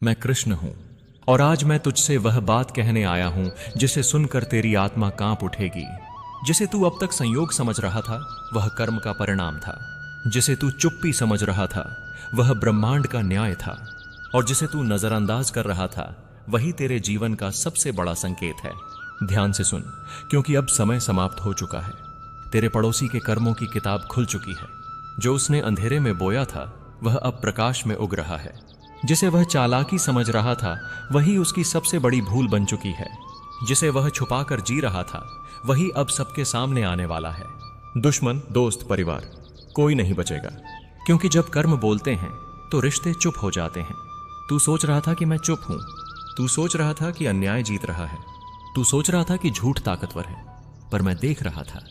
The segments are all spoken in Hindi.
मैं कृष्ण हूं और आज मैं तुझसे वह बात कहने आया हूं जिसे सुनकर तेरी आत्मा कांप उठेगी। जिसे तू अब तक संयोग समझ रहा था वह कर्म का परिणाम था। जिसे तू चुप्पी समझ रहा था वह ब्रह्मांड का न्याय था। और जिसे तू नजरअंदाज कर रहा था वही तेरे जीवन का सबसे बड़ा संकेत है। ध्यान से सुन, क्योंकि अब समय समाप्त हो चुका है। तेरे पड़ोसी के कर्मों की किताब खुल चुकी है। जो उसने अंधेरे में बोया था वह अब प्रकाश में उग रहा है। जिसे वह चालाकी समझ रहा था वही उसकी सबसे बड़ी भूल बन चुकी है। जिसे वह छुपाकर जी रहा था वही अब सबके सामने आने वाला है। दुश्मन, दोस्त, परिवार, कोई नहीं बचेगा। क्योंकि जब कर्म बोलते हैं तो रिश्ते चुप हो जाते हैं। तू सोच रहा था कि मैं चुप हूं। तू सोच रहा था कि अन्याय जीत रहा है। तू सोच रहा था कि झूठ ताकतवर है। पर मैं देख रहा था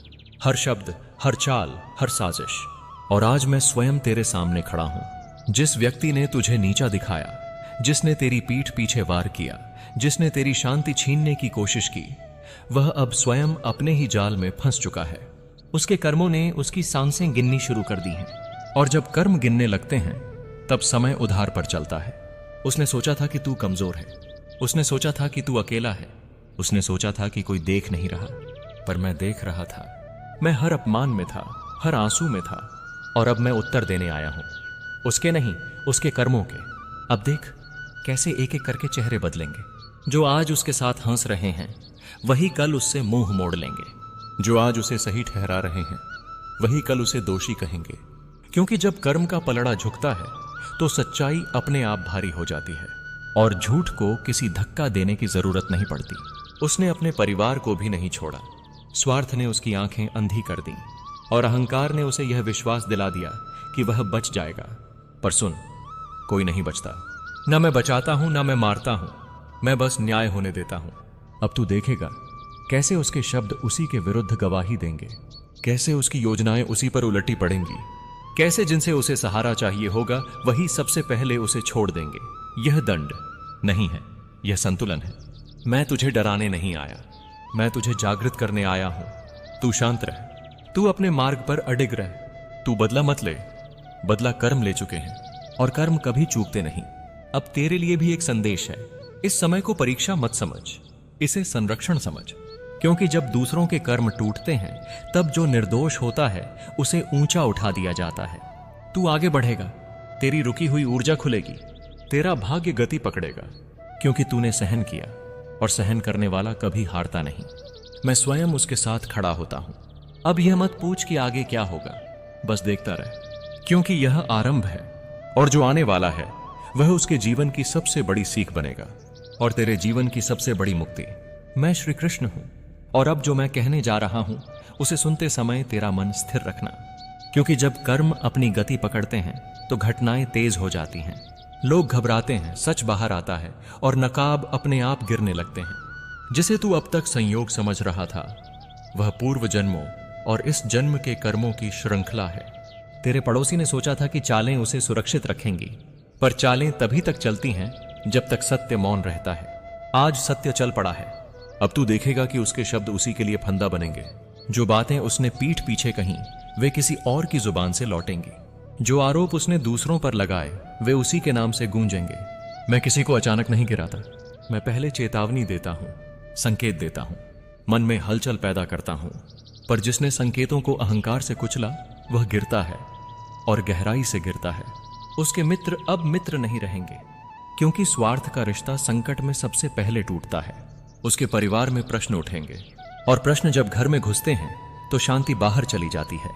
हर शब्द, हर चाल, हर साजिश। और आज मैं स्वयं तेरे सामने खड़ा हूं। जिस व्यक्ति ने तुझे नीचा दिखाया, जिसने तेरी पीठ पीछे वार किया, जिसने तेरी शांति छीनने की कोशिश की, वह अब स्वयं अपने ही जाल में फंस चुका है। उसके कर्मों ने उसकी सांसें गिननी शुरू कर दी हैं। और जब कर्म गिनने लगते हैं तब समय उधार पर चलता है। उसने सोचा था कि तू कमजोर है। उसने सोचा था कि तू अकेला है। उसने सोचा था कि कोई देख नहीं रहा। पर मैं देख रहा था। मैं हर अपमान में था, हर आंसू में था। और अब मैं उत्तर देने आया हूं। उसके नहीं, उसके कर्मों के। अब देख कैसे एक एक करके चेहरे बदलेंगे। जो आज उसके साथ हंस रहे हैं वही कल उससे मुंह मोड़ लेंगे। जो आज उसे सही ठहरा रहे हैं वही कल उसे दोषी कहेंगे। क्योंकि जब कर्म का पलड़ा झुकता है तो सच्चाई अपने आप भारी हो जाती है। और झूठ को किसी धक्का देने की जरूरत नहीं पड़ती। उसने अपने परिवार को भी नहीं छोड़ा। स्वार्थ ने उसकी आंखें अंधी कर दी और अहंकार ने उसे यह विश्वास दिला दिया कि वह बच जाएगा। पर सुन, कोई नहीं बचता। न मैं बचाता हूं, न मैं मारता हूं। मैं बस न्याय होने देता हूं। अब तू देखेगा कैसे उसके शब्द उसी के विरुद्ध गवाही देंगे। कैसे उसकी योजनाएं उसी पर उलटी पड़ेंगी। कैसे जिनसे उसे सहारा चाहिए होगा वही सबसे पहले उसे छोड़ देंगे। यह दंड नहीं है, यह संतुलन है। मैं तुझे डराने नहीं आया, मैं तुझे जागृत करने आया हूं। तू शांत रह, तू अपने मार्ग पर अडिग रह। तू बदला मत ले। बदला कर्म ले चुके हैं और कर्म कभी चूकते नहीं। अब तेरे लिए भी एक संदेश है। इस समय को परीक्षा मत समझ, इसे संरक्षण समझ। क्योंकि जब दूसरों के कर्म टूटते हैं तब जो निर्दोष होता है उसे ऊंचा उठा दिया जाता है। तू आगे बढ़ेगा, तेरी रुकी हुई ऊर्जा खुलेगी, तेरा भाग्य गति पकड़ेगा। क्योंकि तूने सहन किया और सहन करने वाला कभी हारता नहीं। मैं स्वयं उसके साथ खड़ा होता हूं। अब यह मत पूछ कि आगे क्या होगा, बस देखता रह। क्योंकि यह आरंभ है और जो आने वाला है वह उसके जीवन की सबसे बड़ी सीख बनेगा और तेरे जीवन की सबसे बड़ी मुक्ति। मैं श्री कृष्ण हूं और अब जो मैं कहने जा रहा हूं उसे सुनते समय तेरा मन स्थिर रखना। क्योंकि जब कर्म अपनी गति पकड़ते हैं तो घटनाएं तेज हो जाती हैं। लोग घबराते हैं, सच बाहर आता है और नकाब अपने आप गिरने लगते हैं। जिसे तू अब तक संयोग समझ रहा था वह पूर्व जन्मों और इस जन्म के कर्मों की श्रृंखला है। तेरे पड़ोसी ने सोचा था कि चालें उसे सुरक्षित रखेंगी, पर चालें तभी तक चलती हैं जब तक सत्य मौन रहता है। आज सत्य चल पड़ा है। अब तू देखेगा कि उसके शब्द उसी के लिए फंदा बनेंगे। जो बातें उसने पीठ पीछे कहीं वे किसी और की जुबान से लौटेंगी। जो आरोप उसने दूसरों पर लगाए वे उसी के नाम से गूंजेंगे। मैं किसी को अचानक नहीं गिराता। मैं पहले चेतावनी देता हूं, संकेत देता हूं, मन में हलचल पैदा करता हूं। पर जिसने संकेतों को अहंकार से कुचला वह गिरता है और गहराई से गिरता है। उसके मित्र अब मित्र नहीं रहेंगे। क्योंकि स्वार्थ का रिश्ता संकट में सबसे पहले टूटता है। उसके परिवार में प्रश्न उठेंगे और प्रश्न जब घर में घुसते हैं तो शांति बाहर चली जाती है।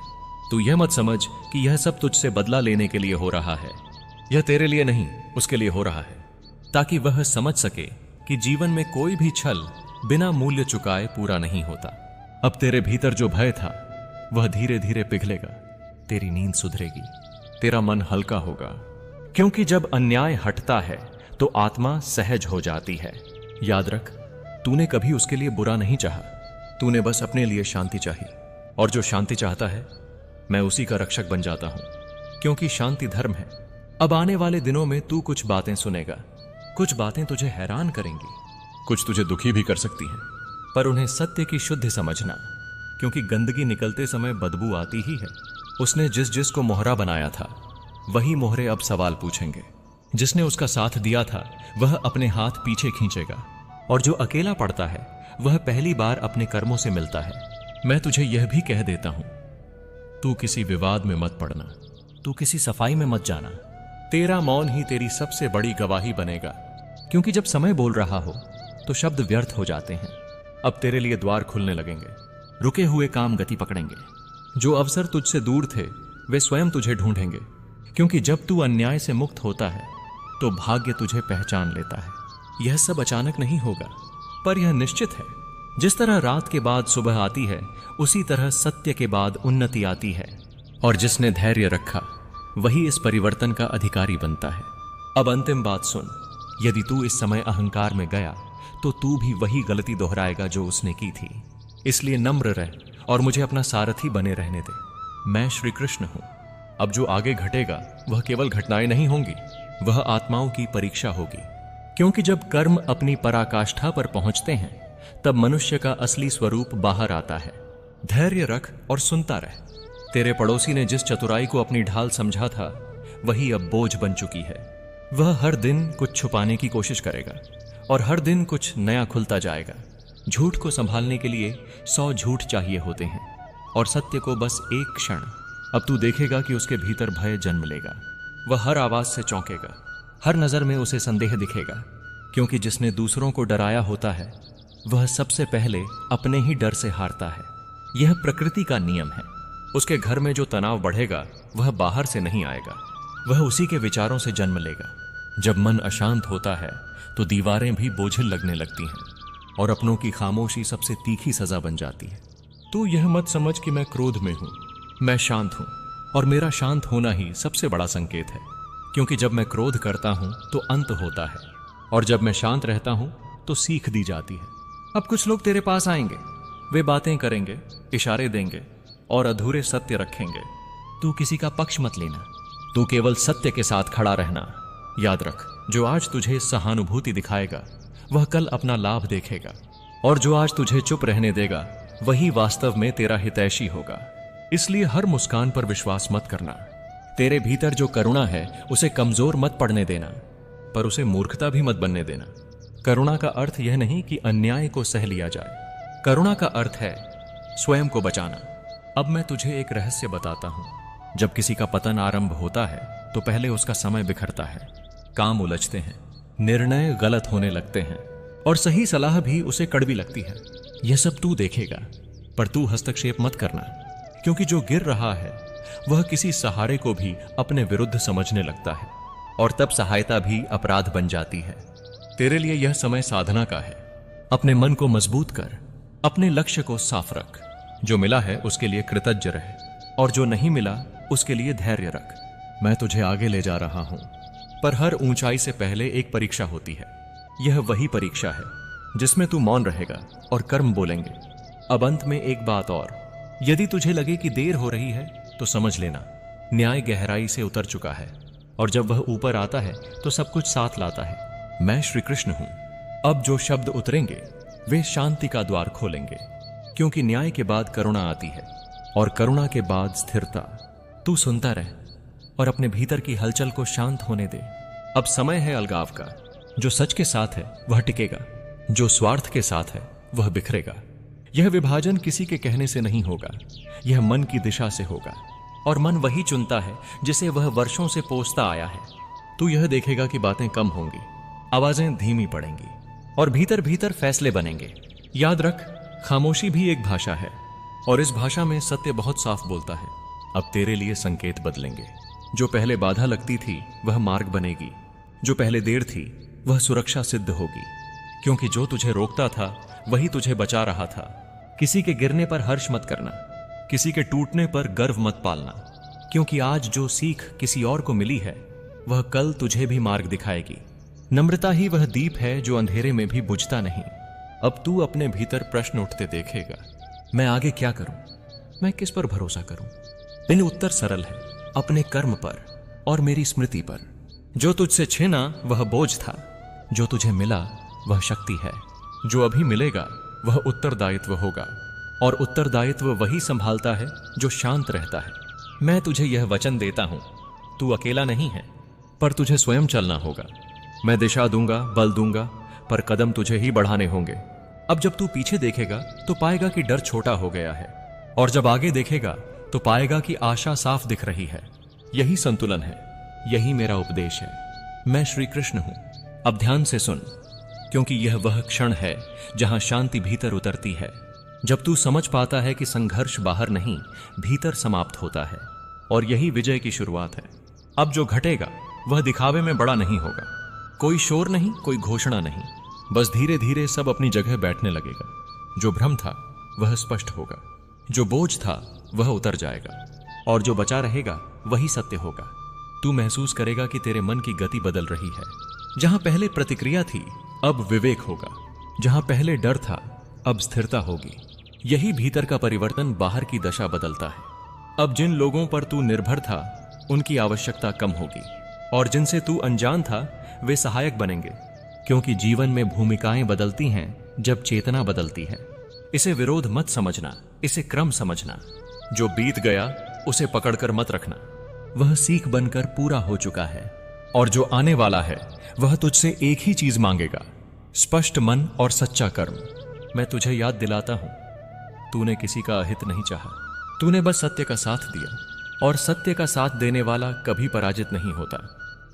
तू यह मत समझ कि यह सब तुझसे बदला लेने के लिए हो रहा है। यह तेरे लिए नहीं, उसके लिए हो रहा है, ताकि वह समझ सके कि जीवन में कोई भी छल बिना मूल्य चुकाए पूरा नहीं होता। अब तेरे भीतर जो भय था वह धीरे धीरे पिघलेगा। तेरी नींद सुधरेगी, तेरा मन हल्का होगा। क्योंकि जब अन्याय हटता है तो आत्मा सहज हो जाती है। याद रख, तूने कभी उसके लिए बुरा नहीं चाहा। तूने बस अपने लिए शांति चाही। और जो शांति चाहता है मैं उसी का रक्षक बन जाता हूं। क्योंकि शांति धर्म है। अब आने वाले दिनों में तू कुछ बातें सुनेगा। कुछ बातें तुझे हैरान करेंगी, कुछ तुझे दुखी भी कर सकती हैं। पर उन्हें सत्य की शुद्ध समझना। क्योंकि गंदगी निकलते समय बदबू आती ही है। उसने जिस जिस को मोहरा बनाया था वही मोहरे अब सवाल पूछेंगे। जिसने उसका साथ दिया था वह अपने हाथ पीछे खींचेगा, और जो अकेला पड़ता है वह पहली बार अपने कर्मों से मिलता है। मैं तुझे यह भी कह देता हूं, तू किसी विवाद में मत पड़ना, तू किसी सफाई में मत जाना। तेरा मौन ही तेरी सबसे बड़ी गवाही बनेगा, क्योंकि जब समय बोल रहा हो तो शब्द व्यर्थ हो जाते हैं। अब तेरे लिए द्वार खुलने लगेंगे, रुके हुए काम गति पकड़ेंगे। जो अवसर तुझसे दूर थे वे स्वयं तुझे ढूंढेंगे, क्योंकि जब तू अन्याय से मुक्त होता है तो भाग्य तुझे पहचान लेता है। यह सब अचानक नहीं होगा, पर यह निश्चित है। जिस तरह रात के बाद सुबह आती है, उसी तरह सत्य के बाद उन्नति आती है, और जिसने धैर्य रखा वही इस परिवर्तन का अधिकारी बनता है। अब अंतिम बात सुन, यदि तू इस समय अहंकार में गया तो तू भी वही गलती दोहराएगा जो उसने की थी। इसलिए नम्र रह और मुझे अपना सारथी बने रहने दे। मैं श्री कृष्ण हूं। अब जो आगे घटेगा वह केवल घटनाएं नहीं होंगी, वह आत्माओं की परीक्षा होगी। क्योंकि जब कर्म अपनी पराकाष्ठा पर पहुंचते हैं तब मनुष्य का असली स्वरूप बाहर आता है। धैर्य रख और सुनता रह। तेरे पड़ोसी ने जिस चतुराई को अपनी ढाल समझा था वही अब बोझ बन चुकी है। वह हर दिन कुछ छुपाने की कोशिश करेगा और हर दिन कुछ नया खुलता जाएगा। झूठ को संभालने के लिए 100 झूठ चाहिए होते हैं, और सत्य को बस एक क्षण। अब तू देखेगा कि उसके भीतर भय जन्म लेगा। वह हर आवाज से चौंकेगा, हर नजर में उसे संदेह दिखेगा, क्योंकि जिसने दूसरों को डराया होता है वह सबसे पहले अपने ही डर से हारता है। यह प्रकृति का नियम है। उसके घर में जो तनाव बढ़ेगा वह बाहर से नहीं आएगा, वह उसी के विचारों से जन्म लेगा। जब मन अशांत होता है तो दीवारें भी बोझिल लगने लगती हैं, और अपनों की खामोशी सबसे तीखी सजा बन जाती है। तू यह मत समझ कि मैं क्रोध में हूं। मैं शांत हूं, और मेरा शांत होना ही सबसे बड़ा संकेत है। क्योंकि जब मैं क्रोध करता हूं तो अंत होता है, और जब मैं शांत रहता हूं तो सीख दी जाती है। अब कुछ लोग तेरे पास आएंगे, वे बातें करेंगे, इशारे देंगे और अधूरे सत्य रखेंगे। तू किसी का पक्ष मत लेना, तू केवल सत्य के साथ खड़ा रहना। याद रख, जो आज तुझे सहानुभूति दिखाएगा वह कल अपना लाभ देखेगा, और जो आज तुझे चुप रहने देगा वही वास्तव में तेरा हितैषी होगा। इसलिए हर मुस्कान पर विश्वास मत करना। तेरे भीतर जो करुणा है उसे कमजोर मत पड़ने देना, पर उसे मूर्खता भी मत बनने देना। करुणा का अर्थ यह नहीं कि अन्याय को सह लिया जाए। करुणा का अर्थ है स्वयं को बचाना। अब मैं तुझे एक रहस्य बताता हूं। जब किसी का पतन आरंभ होता है तो पहले उसका समय बिखरता है, काम उलझते हैं, निर्णय गलत होने लगते हैं, और सही सलाह भी उसे कड़वी लगती है। यह सब तू देखेगा, पर तू हस्तक्षेप मत करना, क्योंकि जो गिर रहा है वह किसी सहारे को भी अपने विरुद्ध समझने लगता है, और तब सहायता भी अपराध बन जाती है। तेरे लिए यह समय साधना का है। अपने मन को मजबूत कर, अपने लक्ष्य को साफ रख। जो मिला है उसके लिए कृतज्ञ रहे, और जो नहीं मिला उसके लिए धैर्य रख। मैं तुझे आगे ले जा रहा हूं, पर हर ऊंचाई से पहले एक परीक्षा होती है। यह वही परीक्षा है जिसमें तू मौन रहेगा और कर्म बोलेंगे। अब अंत में एक बात और, यदि तुझे लगे कि देर हो रही है तो समझ लेना, न्याय गहराई से उतर चुका है, और जब वह ऊपर आता है तो सब कुछ साथ लाता है। मैं श्री कृष्ण हूं। अब जो शब्द उतरेंगे वे शांति का द्वार खोलेंगे, क्योंकि न्याय के बाद करुणा आती है, और करुणा के बाद स्थिरता। तू सुनता रह और अपने भीतर की हलचल को शांत होने दे। अब समय है अलगाव का। जो सच के साथ है वह टिकेगा, जो स्वार्थ के साथ है वह बिखरेगा। यह विभाजन किसी के कहने से नहीं होगा, यह मन की दिशा से होगा, और मन वही चुनता है जिसे वह वर्षों से पोसता आया है। तू यह देखेगा कि बातें कम होंगी, आवाजें धीमी पड़ेंगी, और भीतर भीतर फैसले बनेंगे। याद रख, खामोशी भी एक भाषा है, और इस भाषा में सत्य बहुत साफ बोलता है। अब तेरे लिए संकेत बदलेंगे। जो पहले बाधा लगती थी वह मार्ग बनेगी, जो पहले देर थी वह सुरक्षा सिद्ध होगी, क्योंकि जो तुझे रोकता था वही तुझे बचा रहा था। किसी के गिरने पर हर्ष मत करना, किसी के टूटने पर गर्व मत पालना, क्योंकि आज जो सीख किसी और को मिली है वह कल तुझे भी मार्ग दिखाएगी। नम्रता ही वह दीप है जो अंधेरे में भी बुझता नहीं। अब तू अपने भीतर प्रश्न उठते देखेगा, मैं आगे क्या करूं, मैं किस पर भरोसा करूं? इन उत्तर सरल है, अपने कर्म पर और मेरी स्मृति पर। जो तुझसे छिना वह बोझ था, जो तुझे मिला वह शक्ति है। जो अभी मिलेगा वह उत्तरदायित्व होगा, और उत्तरदायित्व वही संभालता है जो शांत रहता है। मैं तुझे यह वचन देता हूं, तू अकेला नहीं है, पर तुझे स्वयं चलना होगा। मैं दिशा दूंगा, बल दूंगा, पर कदम तुझे ही बढ़ाने होंगे। अब जब तू पीछे देखेगा तो पाएगा कि डर छोटा हो गया है, और जब आगे देखेगा तो पाएगा कि आशा साफ दिख रही है। यही संतुलन है, यही मेरा उपदेश है। मैं श्री कृष्ण हूं। अब ध्यान से सुन, क्योंकि यह वह क्षण है जहां शांति भीतर उतरती है, जब तू समझ पाता है कि संघर्ष बाहर नहीं, भीतर समाप्त होता है, और यही विजय की शुरुआत है। अब जो घटेगा वह दिखावे में बड़ा नहीं होगा। कोई शोर नहीं, कोई घोषणा नहीं, बस धीरे धीरे सब अपनी जगह बैठने लगेगा। जो भ्रम था वह स्पष्ट होगा, जो बोझ था वह उतर जाएगा, और जो बचा रहेगा वही सत्य होगा। तू महसूस करेगा कि तेरे मन की गति बदल रही है। जहां पहले प्रतिक्रिया थी अब विवेक होगा, जहां पहले डर था अब स्थिरता होगी। यही भीतर का परिवर्तन बाहर की दशा बदलता है। अब जिन लोगों पर तू निर्भर था उनकी आवश्यकता कम होगी, और जिनसे तू अनजान था वे सहायक बनेंगे, क्योंकि जीवन में भूमिकाएं बदलती हैं जब चेतना बदलती है। इसे विरोध मत समझना, इसे क्रम समझना। जो बीत गया उसे पकड़कर मत रखना, वह सीख बनकर पूरा हो चुका है, और जो आने वाला है वह तुझसे एक ही चीज मांगेगा, स्पष्ट मन और सच्चा कर्म। मैं तुझे याद दिलाता हूं, तूने किसी का अहित नहीं चाहा, तूने बस सत्य का साथ दिया, और सत्य का साथ देने वाला कभी पराजित नहीं होता।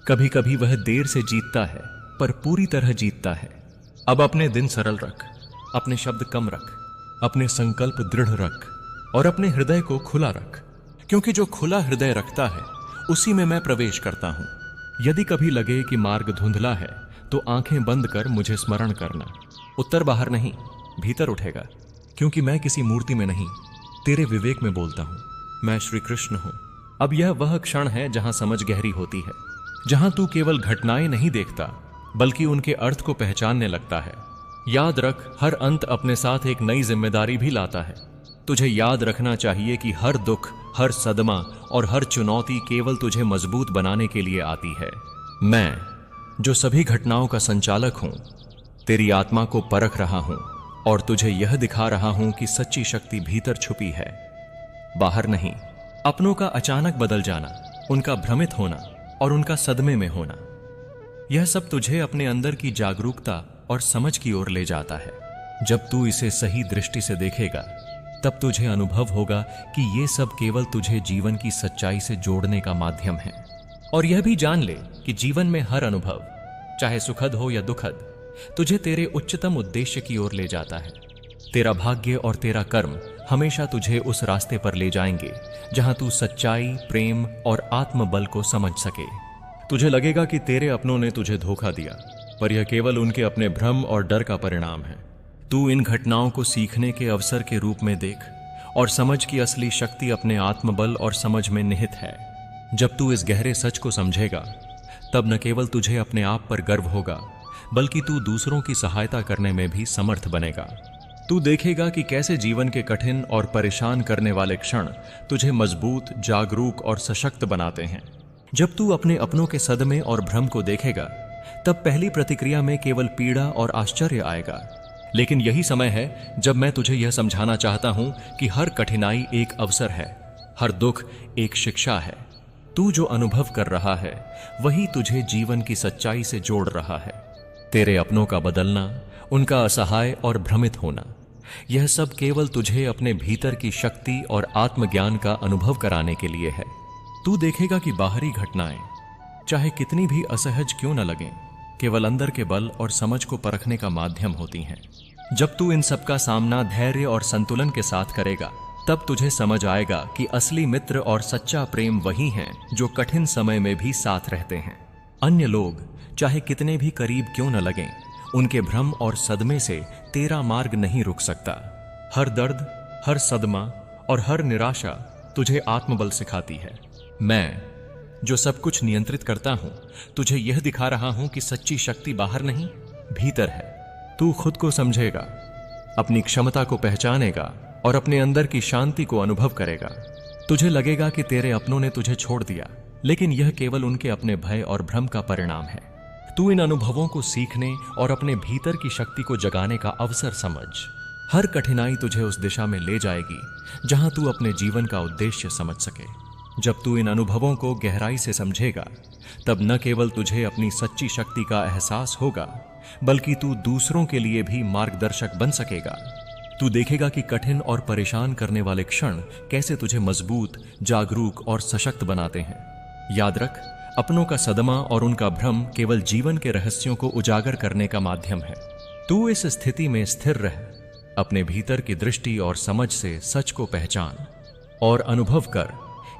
कभी कभी वह देर से जीतता है, पर पूरी तरह जीतता है। अब अपने दिन सरल रख, अपने शब्द कम रख, अपने संकल्प दृढ़ रख, और अपने हृदय को खुला रख, क्योंकि जो खुला हृदय रखता है उसी में मैं प्रवेश करता हूं। यदि कभी लगे कि मार्ग धुंधला है तो आंखें बंद कर मुझे स्मरण करना। उत्तर बाहर नहीं, भीतर उठेगा, क्योंकि मैं किसी मूर्ति में नहीं, तेरे विवेक में बोलता हूं। मैं श्री कृष्ण हूं। अब यह वह क्षण है जहां समझ गहरी होती है, जहां तू केवल घटनाएं नहीं देखता बल्कि उनके अर्थ को पहचानने लगता है। याद रख, हर अंत अपने साथ एक नई जिम्मेदारी भी लाता है। तुझे याद रखना चाहिए कि हर दुख, हर सदमा और हर चुनौती केवल तुझे मजबूत बनाने के लिए आती है। मैं, जो सभी घटनाओं का संचालक हूं, तेरी आत्मा को परख रहा हूं और तुझे यह दिखा रहा हूं कि सच्ची शक्ति भीतर छुपी है, बाहर नहीं। अपनों का अचानक बदल जाना, उनका भ्रमित होना और उनका सदमे में होना, यह सब तुझे अपने अंदर की जागरूकता और समझ की ओर ले जाता है। जब तू इसे सही दृष्टि से देखेगा तब तुझे अनुभव होगा कि ये सब केवल तुझे जीवन की सच्चाई से जोड़ने का माध्यम है। और यह भी जान ले कि जीवन में हर अनुभव, चाहे सुखद हो या दुखद, तुझे तेरे उच्चतम उद्देश्य की ओर ले जाता है। तेरा भाग्य और तेरा कर्म हमेशा तुझे उस रास्ते पर ले जाएंगे जहां तू सच्चाई, प्रेम और आत्मबल को समझ सके। तुझे लगेगा कि तेरे अपनों ने तुझे धोखा दिया, पर यह केवल उनके अपने भ्रम और डर का परिणाम है। तू इन घटनाओं को सीखने के अवसर के रूप में देख, और समझ की असली शक्ति अपने आत्मबल और समझ में निहित है। जब तू इस गहरे सच को समझेगा तब न केवल तुझे अपने आप पर गर्व होगा, बल्कि तू दूसरों की सहायता करने में भी समर्थ बनेगा। तू देखेगा कि कैसे जीवन के कठिन और परेशान करने वाले क्षण तुझे मजबूत, जागरूक और सशक्त बनाते हैं। जब तू अपने अपनों के सदमे और भ्रम को देखेगा तब पहली प्रतिक्रिया में केवल पीड़ा और आश्चर्य आएगा, लेकिन यही समय है जब मैं तुझे यह समझाना चाहता हूं कि हर कठिनाई एक अवसर है, हर दुख एक शिक्षा है। तू जो अनुभव कर रहा है वही तुझे जीवन की सच्चाई से जोड़ रहा है। तेरे अपनों का बदलना, उनका असहाय और भ्रमित होना, यह सब केवल तुझे अपने भीतर की शक्ति और आत्मज्ञान का अनुभव कराने के लिए है। तू देखेगा कि बाहरी घटनाएं चाहे कितनी भी असहज क्यों न लगें, केवल अंदर के बल और समझ को परखने का माध्यम होती हैं। जब तू इन सब का सामना धैर्य और संतुलन के साथ करेगा तब तुझे समझ आएगा कि असली मित्र और सच्चा प्रेम वही हैं जो कठिन समय में भी साथ रहते हैं। अन्य लोग चाहे कितने भी करीब क्यों न लगें, उनके भ्रम और सदमे से तेरा मार्ग नहीं रुक सकता। हर दर्द, हर सदमा और हर निराशा तुझे आत्मबल सिखाती है। मैं, जो सब कुछ नियंत्रित करता हूं, तुझे यह दिखा रहा हूं कि सच्ची शक्ति बाहर नहीं, भीतर है। तू खुद को समझेगा, अपनी क्षमता को पहचानेगा और अपने अंदर की शांति को अनुभव करेगा। तुझे लगेगा कि तेरे अपनों ने तुझे छोड़ दिया, लेकिन यह केवल उनके अपने भय और भ्रम का परिणाम है। तू इन अनुभवों को सीखने और अपने भीतर की शक्ति को जगाने का अवसर समझ। हर कठिनाई तुझे उस दिशा में ले जाएगी जहां तू अपने जीवन का उद्देश्य समझ सके। जब तू इन अनुभवों को गहराई से समझेगा, तब न केवल तुझे अपनी सच्ची शक्ति का एहसास होगा, बल्कि तू दूसरों के लिए भी मार्गदर्शक बन सकेगा। तू देखेगा कि कठिन और परेशान करने वाले क्षण कैसे तुझे मजबूत, जागरूक और सशक्त बनाते हैं। याद रख, अपनों का सदमा और उनका भ्रम केवल जीवन के रहस्यों को उजागर करने का माध्यम है। तू इस स्थिति में स्थिर रह, अपने भीतर की दृष्टि और समझ से सच को पहचान और अनुभव कर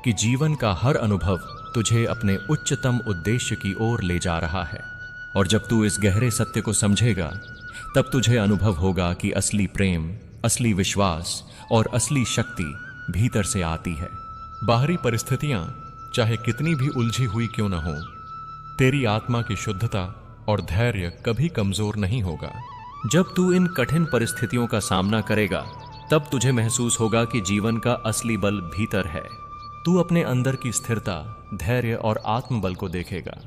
कि जीवन का हर अनुभव तुझे अपने उच्चतम उद्देश्य की ओर ले जा रहा है। और जब तू इस गहरे सत्य को समझेगा, तब तुझे अनुभव होगा कि असली प्रेम, असली विश्वास और असली शक्ति भीतर से आती है। बाहरी परिस्थितियां चाहे कितनी भी उलझी हुई क्यों न हो, तेरी आत्मा की शुद्धता और धैर्य कभी कमजोर नहीं होगा। जब तू इन कठिन परिस्थितियों का सामना करेगा, तब तुझे महसूस होगा कि जीवन का असली बल भीतर है। तू अपने अंदर की स्थिरता, धैर्य और आत्मबल को देखेगा।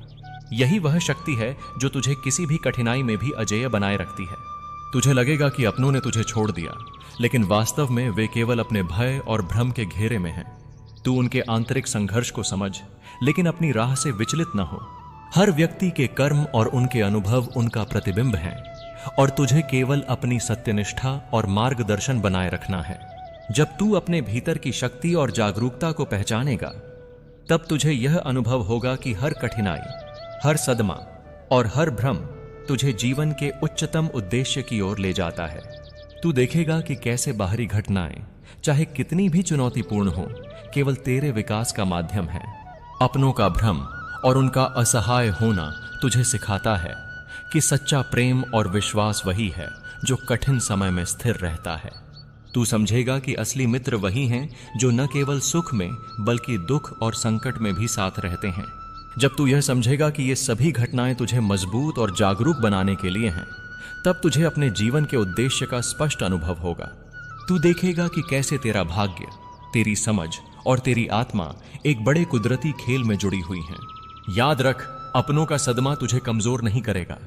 यही वह शक्ति है जो तुझे किसी भी कठिनाई में भी अजेय बनाए रखती है। तुझे लगेगा कि अपनों ने तुझे छोड़ दिया, लेकिन वास्तव में वे केवल अपने भय और भ्रम के घेरे में हैं। तू उनके आंतरिक संघर्ष को समझ, लेकिन अपनी राह से विचलित न हो। हर व्यक्ति के कर्म और उनके अनुभव उनका प्रतिबिंब हैं, और तुझे केवल अपनी सत्यनिष्ठा और मार्गदर्शन बनाए रखना है। जब तू अपने भीतर की शक्ति और जागरूकता को पहचानेगा, तब तुझे यह अनुभव होगा कि हर कठिनाई, हर सदमा और हर भ्रम तुझे जीवन के उच्चतम उद्देश्य की ओर ले जाता है। तू देखेगा कि कैसे बाहरी घटनाएं, चाहे कितनी भी चुनौतीपूर्ण हो, केवल तेरे विकास का माध्यम है। अपनों का भ्रम और उनका असहाय होना तुझे सिखाता है कि सच्चा प्रेम और विश्वास वही है जो कठिन समय में स्थिर रहता है। तू समझेगा कि असली मित्र वही हैं जो न केवल सुख में बल्कि दुख और संकट में भी साथ रहते हैं। जब तू यह समझेगा कि ये सभी घटनाएं तुझे मजबूत और जागरूक बनाने के लिए हैं, तब तुझे अपने जीवन के उद्देश्य का स्पष्ट अनुभव होगा। तू देखेगा कि कैसे तेरा भाग्य, तेरी समझ और तेरी आत्मा एक बड़े कुदरती खेल में जुड़ी हुई हैं। याद रख, अपनों का सदमा तुझे कमजोर नहीं करेगा,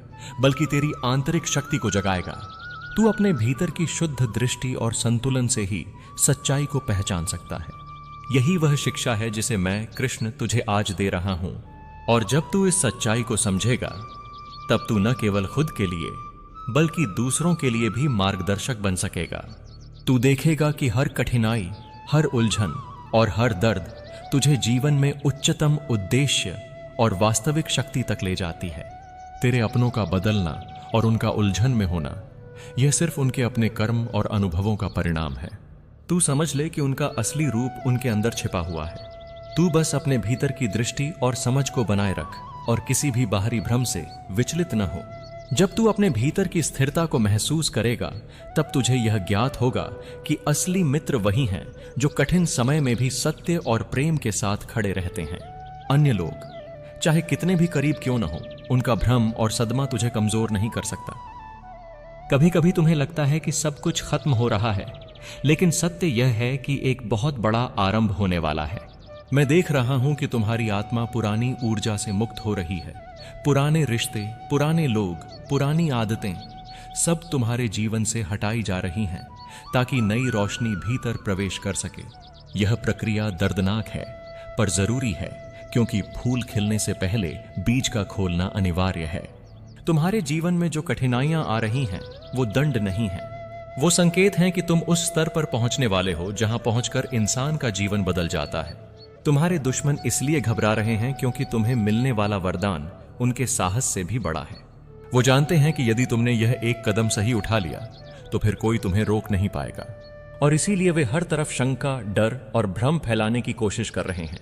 बल्कि तेरी आंतरिक शक्ति को जगाएगा। तू अपने भीतर की शुद्ध दृष्टि और संतुलन से ही सच्चाई को पहचान सकता है। यही वह शिक्षा है जिसे मैं, कृष्ण, तुझे आज दे रहा हूं। और जब तू इस सच्चाई को समझेगा, तब तू न केवल खुद के लिए बल्कि दूसरों के लिए भी मार्गदर्शक बन सकेगा। तू देखेगा कि हर कठिनाई, हर उलझन और हर दर्द तुझे जीवन में उच्चतम उद्देश्य और वास्तविक शक्ति तक ले जाती है। तेरे अपनों का बदलना और उनका उलझन में होना, यह सिर्फ उनके अपने कर्म और अनुभवों का परिणाम है। तू समझ ले कि उनका असली रूप उनके अंदर छिपा हुआ है। तू बस अपने भीतर की दृष्टि और समझ को बनाए रख और किसी भी बाहरी भ्रम से विचलित न हो। जब तू अपने भीतर की स्थिरता को महसूस करेगा, तब तुझे यह ज्ञात होगा कि असली मित्र वही हैं जो कठिन समय में भी सत्य और प्रेम के साथ खड़े रहते हैं। अन्य लोग चाहे कितने भी करीब क्यों न हो, उनका भ्रम और सदमा तुझे कमजोर नहीं कर सकता। कभी कभी तुम्हें लगता है कि सब कुछ खत्म हो रहा है, लेकिन सत्य यह है कि एक बहुत बड़ा आरंभ होने वाला है। मैं देख रहा हूं कि तुम्हारी आत्मा पुरानी ऊर्जा से मुक्त हो रही है। पुराने रिश्ते, पुराने लोग, पुरानी आदतें सब तुम्हारे जीवन से हटाई जा रही हैं, ताकि नई रोशनी भीतर प्रवेश कर सके। यह प्रक्रिया दर्दनाक है, पर जरूरी है, क्योंकि फूल खिलने से पहले बीज का खोलना अनिवार्य है। तुम्हारे जीवन में जो कठिनाइयां आ रही हैं, वो दंड नहीं है, वो संकेत हैं कि तुम उस स्तर पर पहुंचने वाले हो जहां पहुंचकर इंसान का जीवन बदल जाता है। तुम्हारे दुश्मन इसलिए घबरा रहे हैं क्योंकि तुम्हें मिलने वाला वरदान उनके साहस से भी बड़ा है। वो जानते हैं कि यदि तुमने यह एक कदम सही उठा लिया, तो फिर कोई तुम्हें रोक नहीं पाएगा, और इसीलिए वे हर तरफ शंका, डर और भ्रम फैलाने की कोशिश कर रहे हैं।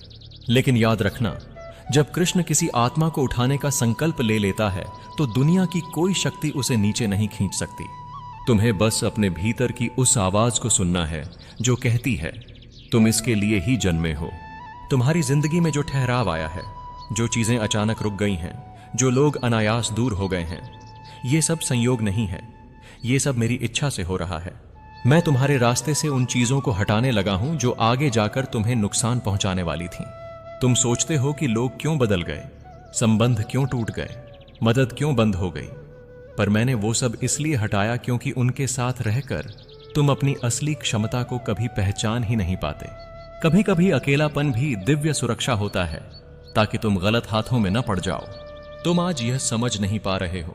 लेकिन याद रखना, जब कृष्ण किसी आत्मा को उठाने का संकल्प ले लेता है, तो दुनिया की कोई शक्ति उसे नीचे नहीं खींच सकती। तुम्हें बस अपने भीतर की उस आवाज को सुनना है जो कहती है, तुम इसके लिए ही जन्मे हो। तुम्हारी जिंदगी में जो ठहराव आया है, जो चीजें अचानक रुक गई हैं, जो लोग अनायास दूर हो गए हैं, ये सब संयोग नहीं है, ये सब मेरी इच्छा से हो रहा है। मैं तुम्हारे रास्ते से उन चीजों को हटाने लगा हूं जो आगे जाकर तुम्हें नुकसान पहुंचाने वाली थीं। तुम सोचते हो कि लोग क्यों बदल गए, संबंध क्यों टूट गए, मदद क्यों बंद हो गई, पर मैंने वो सब इसलिए हटाया क्योंकि उनके साथ रहकर तुम अपनी असली क्षमता को कभी पहचान ही नहीं पाते। कभी कभी अकेलापन भी दिव्य सुरक्षा होता है, ताकि तुम गलत हाथों में न पड़ जाओ। तुम आज यह समझ नहीं पा रहे हो,